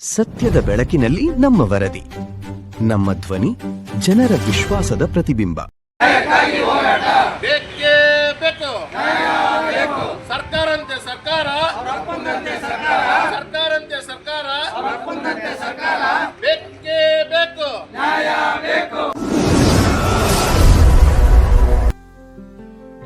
ಸತ್ಯದ ಬೆಳಕಿನಲ್ಲಿ ನಮ್ಮ ವರದಿ, ನಮ್ಮ ಧ್ವನಿ, ಜನರ ವಿಶ್ವಾಸದ ಪ್ರತಿಬಿಂಬ. ಬೇಕೇ ಬೇಕು. ಸರ್ಕಾರಂತೆ ಸರ್ಕಾರ, ಸರ್ಕಾರಂತೆ ಸರ್ಕಾರ, ಬೇಕೇ ಬೇಕು.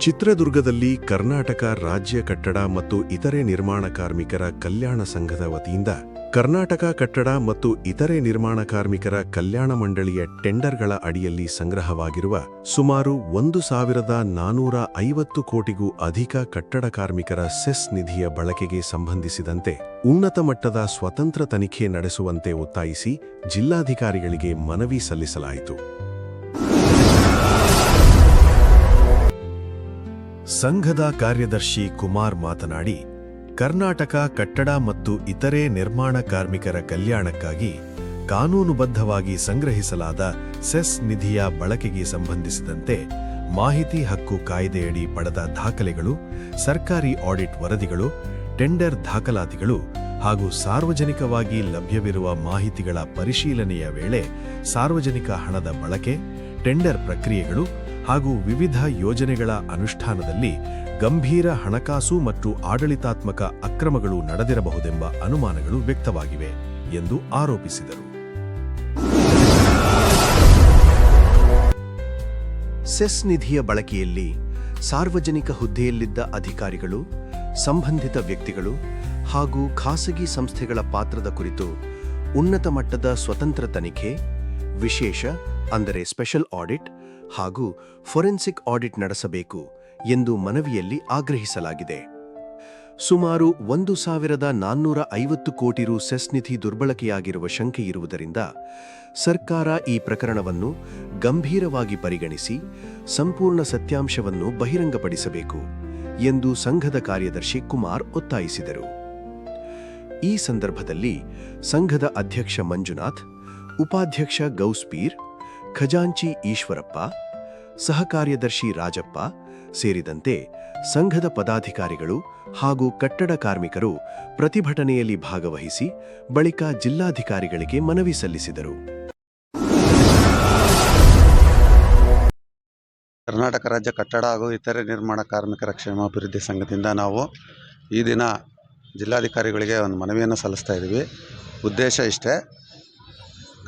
ಚಿತ್ರದುರ್ಗದಲ್ಲಿ ಕರ್ನಾಟಕ ರಾಜ್ಯ ಕಟ್ಟಡ ಮತ್ತು ಇತರೆ ನಿರ್ಮಾಣ ಕಾರ್ಮಿಕರ ಕಲ್ಯಾಣ ಸಂಘದ ವತಿಯಿಂದ ಕರ್ನಾಟಕ ಕಟ್ಟಡ ಮತ್ತು ಇತರೆ ನಿರ್ಮಾಣ ಕಾರ್ಮಿಕರ ಕಲ್ಯಾಣ ಮಂಡಳಿಯ ಟೆಂಡರ್ಗಳ ಅಡಿಯಲ್ಲಿ ಸಂಗ್ರಹವಾಗಿರುವ ಸುಮಾರು 1,450 ಕೋಟಿಗೂ ಅಧಿಕ ಕಟ್ಟಡ ಕಾರ್ಮಿಕರ ಸೆಸ್ ನಿಧಿಯ ಬಳಕೆಗೆ ಸಂಬಂಧಿಸಿದಂತೆ ಉನ್ನತ ಮಟ್ಟದ ಸ್ವತಂತ್ರ ತನಿಖೆ ನಡೆಸುವಂತೆ ಒತ್ತಾಯಿಸಿ ಜಿಲ್ಲಾಧಿಕಾರಿಗಳಿಗೆ ಮನವಿ ಸಲ್ಲಿಸಲಾಯಿತು. ಸಂಘದ ಕಾರ್ಯದರ್ಶಿ ಕುಮಾರ್ ಮಾತನಾಡಿ, ಕರ್ನಾಟಕ ಕಟ್ಟಡ ಮತ್ತು ಇತರೆ ನಿರ್ಮಾಣ ಕಾರ್ಮಿಕರ ಕಲ್ಯಾಣಕ್ಕಾಗಿ ಕಾನೂನುಬದ್ಧವಾಗಿ ಸಂಗ್ರಹಿಸಲಾದ ಸೆಸ್ ನಿಧಿಯ ಬಳಕೆಗೆ ಸಂಬಂಧಿಸಿದಂತೆ ಮಾಹಿತಿ ಹಕ್ಕು ಕಾಯ್ದೆಯಡಿ ಪಡೆದ ದಾಖಲೆಗಳು, ಸರ್ಕಾರಿ ಆಡಿಟ್ ವರದಿಗಳು, ಟೆಂಡರ್ ದಾಖಲಾತಿಗಳು ಹಾಗೂ ಸಾರ್ವಜನಿಕವಾಗಿ ಲಭ್ಯವಿರುವ ಮಾಹಿತಿಗಳ ಪರಿಶೀಲನೆಯ ವೇಳೆ ಸಾರ್ವಜನಿಕ ಹಣದ ಬಳಕೆ, ಟೆಂಡರ್ ಪ್ರಕ್ರಿಯೆಗಳು ಹಾಗೂ ವಿವಿಧ ಯೋಜನೆಗಳ ಅನುಷ್ಠಾನದಲ್ಲಿ ಗಂಭೀರ ಹಣಕಾಸು ಮತ್ತು ಆಡಳಿತಾತ್ಮಕ ಅಕ್ರಮಗಳು ನಡೆದಿರಬಹುದೆಂಬ ಅನುಮಾನಗಳು ವ್ಯಕ್ತವಾಗಿವೆ ಎಂದು ಆರೋಪಿಸಿದರು. ಸೆಸ್ ನಿಧಿಯ ಬಳಕೆಯಲ್ಲಿ ಸಾರ್ವಜನಿಕ ಹುದ್ದೆಯಲ್ಲಿದ್ದ ಅಧಿಕಾರಿಗಳು, ಸಂಬಂಧಿತ ವ್ಯಕ್ತಿಗಳು ಹಾಗೂ ಖಾಸಗಿ ಸಂಸ್ಥೆಗಳ ಪಾತ್ರದ ಕುರಿತು ಉನ್ನತ ಮಟ್ಟದ ಸ್ವತಂತ್ರ ತನಿಖೆ, ವಿಶೇಷ ಅಂದರೆ ಸ್ಪೆಷಲ್ ಆಡಿಟ್ ಹಾಗೂ ಫೊರೆನ್ಸಿಕ್ ಆಡಿಟ್ ನಡೆಸಬೇಕು ಎಂದು ಮನವಿಯಲ್ಲಿ ಆಗ್ರಹಿಸಲಾಗಿದೆ. ಸುಮಾರು 1,450 ಕೋಟಿ ರು ಸೆಸ್ ನಿಧಿ ದುರ್ಬಳಕೆಯಾಗಿರುವ ಶಂಕೆ ಇರುವುದರಿಂದ ಸರ್ಕಾರ ಈ ಪ್ರಕರಣವನ್ನು ಗಂಭೀರವಾಗಿ ಪರಿಗಣಿಸಿ ಸಂಪೂರ್ಣ ಸತ್ಯಾಂಶವನ್ನು ಬಹಿರಂಗಪಡಿಸಬೇಕು ಎಂದು ಸಂಘದ ಕಾರ್ಯದರ್ಶಿ ಕುಮಾರ್ ಒತ್ತಾಯಿಸಿದರು. ಈ ಸಂದರ್ಭದಲ್ಲಿ ಸಂಘದ ಅಧ್ಯಕ್ಷ ಮಂಜುನಾಥ್, ಉಪಾಧ್ಯಕ್ಷ ಗೌಸ್ಪೀರ್, ಖಜಾಂಚಿ ಈಶ್ವರಪ್ಪ, ಸಹಕಾರ್ಯದರ್ಶಿ ರಾಜಪ್ಪ ಸೇರಿದಂತೆ ಸಂಘದ ಪದಾಧಿಕಾರಿಗಳು ಹಾಗೂ ಕಟ್ಟಡ ಕಾರ್ಮಿಕರು ಪ್ರತಿಭಟನೆಯಲ್ಲಿ ಭಾಗವಹಿಸಿ ಬಳಿಕ ಜಿಲ್ಲಾಧಿಕಾರಿಗಳಿಗೆ ಮನವಿ ಸಲ್ಲಿಸಿದರು. ಕರ್ನಾಟಕ ರಾಜ್ಯ ಕಟ್ಟಡ ಹಾಗೂ ಇತರೆ ನಿರ್ಮಾಣ ಕಾರ್ಮಿಕರ ಕ್ಷೇಮಾಭಿವೃದ್ಧಿ ಸಂಘದಿಂದ ನಾವು ಈ ದಿನ ಜಿಲ್ಲಾಧಿಕಾರಿಗಳಿಗೆ ಒಂದು ಮನವಿಯನ್ನು ಸಲ್ಲಿಸ್ತಾ ಇದ್ದೀವಿ. ಉದ್ದೇಶ ಇಷ್ಟೇ: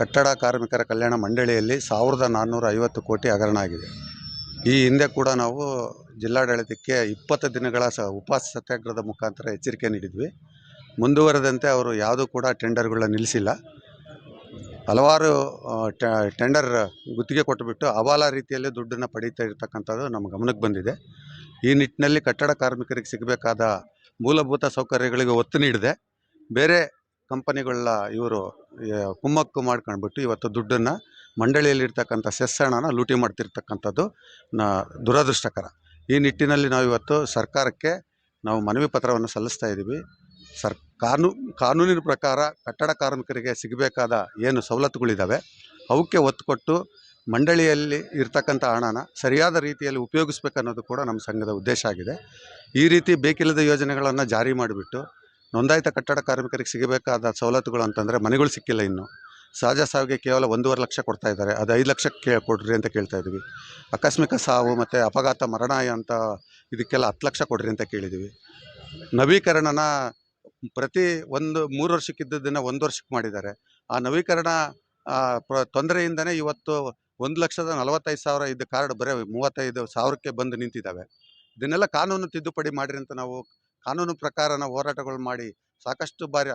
ಕಟ್ಟಡ ಕಾರ್ಮಿಕರ ಕಲ್ಯಾಣ ಮಂಡಳಿಯಲ್ಲಿ 1,450 ಕೋಟಿ ಹಗರಣ ಆಗಿದೆ. ಈ ಹಿಂದೆ ಕೂಡ ನಾವು ಜಿಲ್ಲಾಡಳಿತಕ್ಕೆ 20 ದಿನಗಳ ಉಪವಾಸ ಸತ್ಯಾಗ್ರಹದ ಮುಖಾಂತರ ಎಚ್ಚರಿಕೆ ನೀಡಿದ್ವಿ. ಮುಂದುವರೆದಂತೆ ಅವರು ಯಾವುದೂ ಕೂಡ ಟೆಂಡರ್ಗಳನ್ನ ನಿಲ್ಲಿಸಿಲ್ಲ. ಹಲವಾರು ಟೆಂಡರ್ ಗುತ್ತಿಗೆ ಕೊಟ್ಟುಬಿಟ್ಟು ಹವಾಲಾ ರೀತಿಯಲ್ಲಿ ದುಡ್ಡನ್ನು ಪಡೀತಾ ಇರ್ತಕ್ಕಂಥದ್ದು ನಮ್ಮ ಗಮನಕ್ಕೆ ಬಂದಿದೆ. ಈ ನಿಟ್ಟಿನಲ್ಲಿ ಕಟ್ಟಡ ಕಾರ್ಮಿಕರಿಗೆ ಸಿಗಬೇಕಾದ ಮೂಲಭೂತ ಸೌಕರ್ಯಗಳಿಗೆ ಒತ್ತು ನೀಡದೆ ಬೇರೆ ಕಂಪನಿಗಳ ಇವರು ಕುಮ್ಮಕ್ಕು ಮಾಡ್ಕೊಂಡ್ಬಿಟ್ಟು ಇವತ್ತು ದುಡ್ಡನ್ನು ಮಂಡಳಿಯಲ್ಲಿರ್ತಕ್ಕಂಥ ಸೆಸ್ ಹಣನ ಲೂಟಿ ಮಾಡ್ತಿರ್ತಕ್ಕಂಥದ್ದು ದುರದೃಷ್ಟಕರ. ಈ ನಿಟ್ಟಿನಲ್ಲಿ ನಾವು ಇವತ್ತು ಸರ್ಕಾರಕ್ಕೆ ನಾವು ಮನವಿ ಪತ್ರವನ್ನು ಸಲ್ಲಿಸ್ತಾ ಇದ್ದೀವಿ. ಕಾನೂನಿನ ಪ್ರಕಾರ ಕಟ್ಟಡ ಕಾರ್ಮಿಕರಿಗೆ ಸಿಗಬೇಕಾದ ಏನು ಸವಲತ್ತುಗಳಿದ್ದಾವೆ ಅವಕ್ಕೆ ಒತ್ತು ಕೊಟ್ಟು ಮಂಡಳಿಯಲ್ಲಿ ಇರ್ತಕ್ಕಂಥ ಹಣನ ಸರಿಯಾದ ರೀತಿಯಲ್ಲಿ ಉಪಯೋಗಿಸ್ಬೇಕನ್ನೋದು ಕೂಡ ನಮ್ಮ ಸಂಘದ ಉದ್ದೇಶ ಆಗಿದೆ. ಈ ರೀತಿ ಬೇಕಿಲ್ಲದ ಯೋಜನೆಗಳನ್ನು ಜಾರಿ ಮಾಡಿಬಿಟ್ಟು ನೋಂದಾಯಿತ ಕಟ್ಟಡ ಕಾರ್ಮಿಕರಿಗೆ ಸಿಗಬೇಕಾದ ಸವಲತ್ತುಗಳು ಅಂತಂದರೆ ಮನೆಗಳು ಸಿಕ್ಕಿಲ್ಲ. ಇನ್ನು ಸಹಜ ಸಾವಿಗೆ ಕೇವಲ 1.5 ಲಕ್ಷ ಕೊಡ್ತಾ ಇದ್ದಾರೆ. ಅದು 5 ಲಕ್ಷಕ್ಕೆ ಕೊಡ್ರಿ ಅಂತ ಕೇಳ್ತಾ ಇದ್ದೀವಿ. ಆಕಸ್ಮಿಕ ಸಾವು ಮತ್ತು ಅಪಘಾತ ಮರಣ ಅಂತ ಇದಕ್ಕೆಲ್ಲ 10 ಲಕ್ಷ ಕೊಡ್ರಿ ಅಂತ ಕೇಳಿದ್ದೀವಿ. ನವೀಕರಣನ ಪ್ರತಿ 3 ವರ್ಷಕ್ಕಿದ್ದದನ್ನು 1 ವರ್ಷಕ್ಕೆ ಮಾಡಿದ್ದಾರೆ. ಆ ನವೀಕರಣ ತೊಂದರೆಯಿಂದನೇ ಇವತ್ತು 1,45,000 ಇದ್ದ ಕಾರ್ಡ್ ಬರೀ 35,000ಕ್ಕೆ ಬಂದು ನಿಂತಿದ್ದಾವೆ. ಇದನ್ನೆಲ್ಲ ಕಾನೂನು ತಿದ್ದುಪಡಿ ಮಾಡಿರಿ ಅಂತ ನಾವು ಕಾನೂನು ಪ್ರಕಾರ ನಾವು ಹೋರಾಟಗಳು ಮಾಡಿ ಸಾಕಷ್ಟು ಬಾರಿ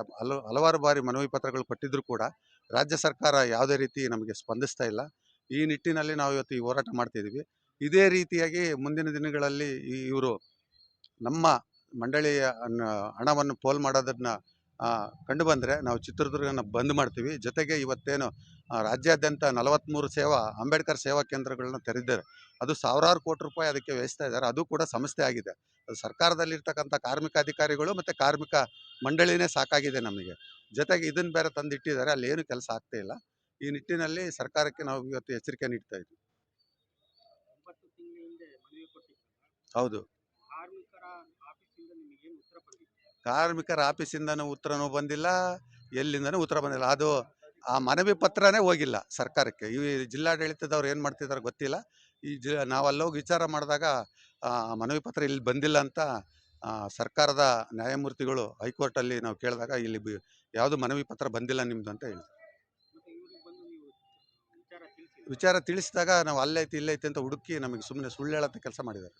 ಹಲವಾರು ಬಾರಿ ಮನವಿ ಪತ್ರಗಳು ಕೊಟ್ಟಿದ್ದರೂ ಕೂಡ ರಾಜ್ಯ ಸರ್ಕಾರ ಯಾವುದೇ ರೀತಿ ನಮಗೆ ಸ್ಪಂದಿಸ್ತಾ ಇಲ್ಲ. ಈ ನಿಟ್ಟಿನಲ್ಲಿ ನಾವು ಇವತ್ತು ಈ ಹೋರಾಟ ಮಾಡ್ತಿದ್ದೀವಿ. ಇದೇ ರೀತಿಯಾಗಿ ಮುಂದಿನ ದಿನಗಳಲ್ಲಿ ಇವರು ನಮ್ಮ ಮಂಡಳಿಯ ಹಣವನ್ನು ಪೋಲ್ ಮಾಡೋದನ್ನು ಕಂಡು ಬಂದರೆ ನಾವು ಚಿತ್ರದುರ್ಗನ ಬಂದ್ ಮಾಡ್ತೀವಿ. ಜೊತೆಗೆ ಇವತ್ತೇನು ರಾಜ್ಯಾದ್ಯಂತ 43 ಅಂಬೇಡ್ಕರ್ ಸೇವಾ ಕೇಂದ್ರಗಳನ್ನ ತೆರೆದಿದ್ದಾರೆ. ಅದು ಸಾವಿರಾರು ಕೋಟಿ ರೂಪಾಯಿ ಅದಕ್ಕೆ ವ್ಯಯಿಸ್ತಾ ಇದ್ದಾರೆ. ಅದು ಕೂಡ ಸಮಸ್ಯೆ ಆಗಿದೆ. ಅದು ಸರ್ಕಾರದಲ್ಲಿರ್ತಕ್ಕಂಥ ಕಾರ್ಮಿಕ ಅಧಿಕಾರಿಗಳು ಮತ್ತು ಕಾರ್ಮಿಕ ಮಂಡಳಿನೇ ಸಾಕಾಗಿದೆ ನಮಗೆ. ಜೊತೆಗೆ ಇದನ್ನು ಬೇರೆ ತಂದಿಟ್ಟಿದ್ದಾರೆ, ಅಲ್ಲಿ ಏನು ಕೆಲಸ ಆಗ್ತಾ ಇಲ್ಲ. ಈ ನಿಟ್ಟಿನಲ್ಲಿ ಸರ್ಕಾರಕ್ಕೆ ನಾವು ಇವತ್ತು ಎಚ್ಚರಿಕೆ ನೀಡ್ತಾ ಇದ್ದೀವಿ. ಹೌದು, ಕಾರ್ಮಿಕರ ಆಫೀಸಿಂದನೂ ಉತ್ತರನೂ ಬಂದಿಲ್ಲ. ಎಲ್ಲಿಂದನೂ ಉತ್ತರ ಬಂದಿಲ್ಲ. ಅದು ಆ ಮನವಿ ಪತ್ರನೇ ಹೋಗಿಲ್ಲ ಸರ್ಕಾರಕ್ಕೆ. ಈ ಜಿಲ್ಲಾಡಳಿತದವ್ರು ಏನು ಮಾಡ್ತಿದ್ದಾರೆ ಗೊತ್ತಿಲ್ಲ. ನಾವು ಅಲ್ಲೋಗಿ ವಿಚಾರ ಮಾಡಿದಾಗ ಮನವಿ ಪತ್ರ ಇಲ್ಲಿ ಬಂದಿಲ್ಲ ಅಂತ ಸರ್ಕಾರದ ನ್ಯಾಯಮೂರ್ತಿಗಳು ಹೈಕೋರ್ಟಲ್ಲಿ ನಾವು ಕೇಳಿದಾಗ ಇಲ್ಲಿ ಯಾವುದು ಮನವಿ ಪತ್ರ ಬಂದಿಲ್ಲ ನಿಮ್ಮದು ಅಂತ ಹೇಳಿದ್ರು. ವಿಚಾರ ತಿಳಿಸಿದಾಗ ನಾವು ಅಲ್ಲೈತಿ ಇಲ್ಲೈತಿ ಅಂತ ಹುಡುಕಿ ನಮಗೆ ಸುಮ್ಮನೆ ಸುಳ್ಳು ಹೇಳೋಂಥ ಕೆಲಸ ಮಾಡಿದ್ದಾರೆ.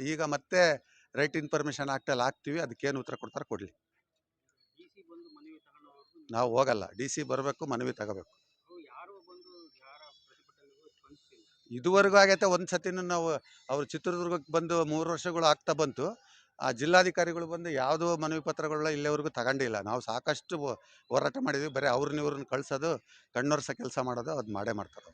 ಈಗ ಮತ್ತೆ ರೈಟ್ ಇನ್ಫಾರ್ಮೇಷನ್ ಆಕ್ಟಲ್ಲಿ ಹಾಕ್ತೀವಿ, ಅದಕ್ಕೇನು ಉತ್ತರ ಕೊಡ್ತಾರೆ ಕೊಡಲಿ. ನಾವು ಹೋಗಲ್ಲ, DC ಬರಬೇಕು, ಮನವಿ ತಗೋಬೇಕು. ಇದುವರೆಗೂ ಆಗೈತೆ. ಒಂದು ಸತಿನೂ ನಾವು ಅವರು ಚಿತ್ರದುರ್ಗಕ್ಕೆ ಬಂದು 3 ವರ್ಷಗಳು ಆಗ್ತಾ ಬಂತು. ಆ ಜಿಲ್ಲಾಧಿಕಾರಿಗಳು ಬಂದು ಯಾವುದೋ ಮನವಿ ಪತ್ರಗಳನ್ನ ಇಲ್ಲಿವರೆಗೂ ತಗೊಂಡಿಲ್ಲ. ನಾವು ಸಾಕಷ್ಟು ಹೋರಾಟ ಮಾಡಿದ್ವಿ. ಬರೀ ಅವ್ರನ್ನ ಇವ್ರನ್ನ ಕಳ್ಸೋದು, ಕಣ್ಣೊರೆಸೋ ಕೆಲಸ ಮಾಡೋದು ಅದು ಮಾಡೇ ಮಾಡ್ತಾರೆ.